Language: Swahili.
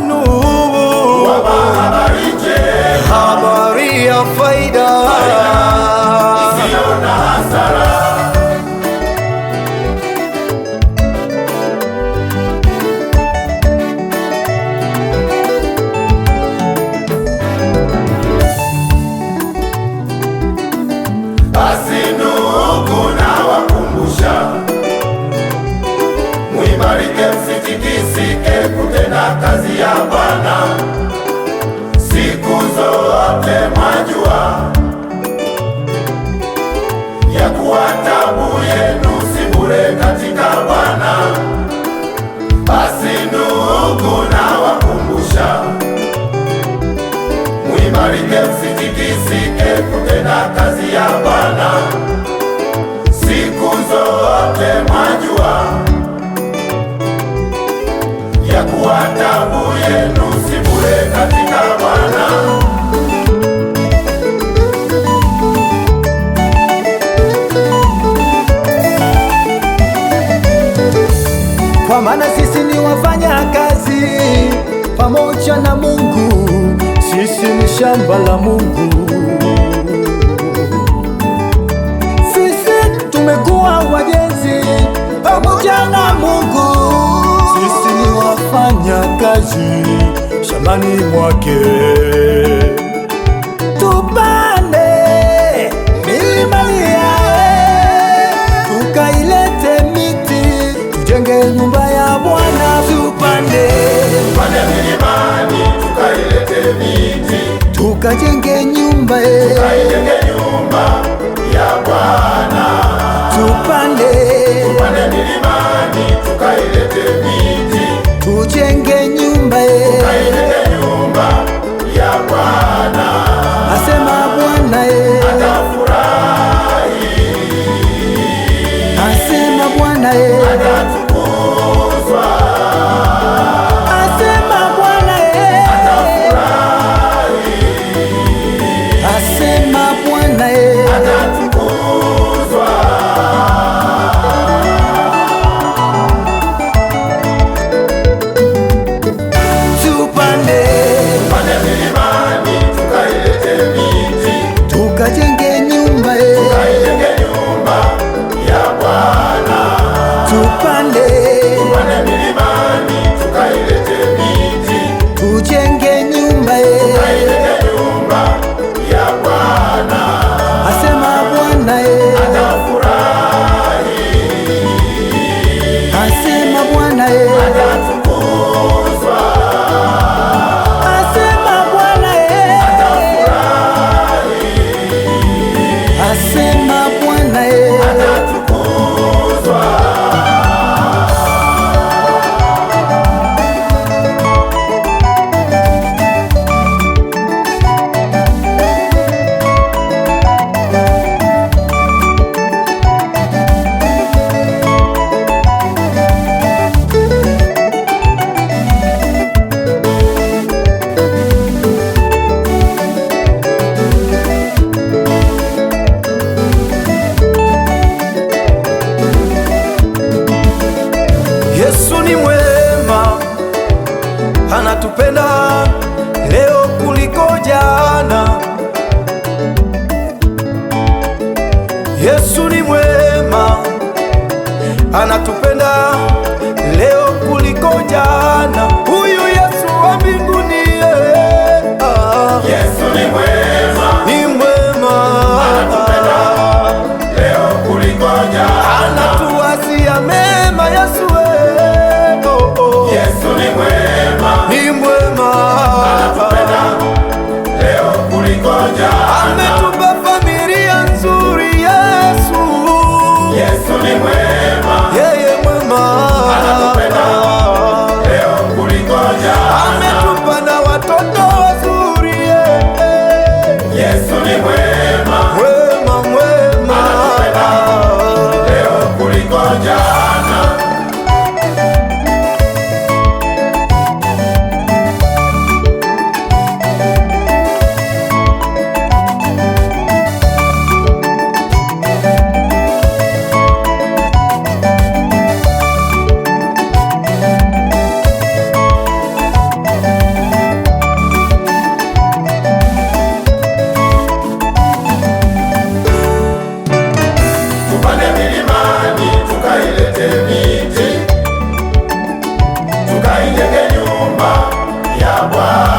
wenu habari ya faida isiyo na hasara. Basi ndugu, nawakumbusha, muimarike, msitikisike kutenda kazi ya Bwana siku zote. Mwajua ya kuwa taabu yenu si bure katika Bwana. Basi ndugu, nawakumbusha, muimarike, msitikisike kutenda kazi ya Bwana siku zote. Mwajua ya kuwa taabu yenu si bure katika Bwana. Kwa maana sisi ni wafanya kazi pamoja na Mungu, sisi ni shamba la Mungu. Sisi tumekuwa wajenzi pamoja na Mungu, sisi ni wafanya kazi shambani mwake. Tupande milima tukailete miti, tujenge nyumba ya Bwana. Tupande milimani tukailete miti, tukajenge nyumba ya Bwana. Tupande milimani tukailete miti, tujenge nyumba ya Bwana. Asema Bwana atafurahi, asema Bwana atatukuzwa, asema Bwana atafurahi, asema Bwana atatukuzwa. Tupande milimani tukailete miti, tukajenge nyumba ya Bwana. Tupande milimani tukailete miti, tujenge nyumba ya Bwana. asema Bwana atafurahi, asema Bwana atatukuzwa, asema Bwana atafurahi, asema Bwana atatukuzwa. Yesu ni mwema, anatupenda leo kuliko jana. Yesu ni mwema, anatupenda leo kuliko jana. Huyu Yesu wa mbinguni, Yesu ni mwema, anatupenda leo kuliko jana. Anatuwazia mema Yesu, Yesu ni mwema, anatupenda leo kuliko jana. Ametupa familia nzuri Yesu, Yesu ni mwema, yeye mwema, anatupenda leo kuliko jana. Ametupa na watoto wazuri, Yesu ni mwema, anatupenda leo kuliko jana. Bwana.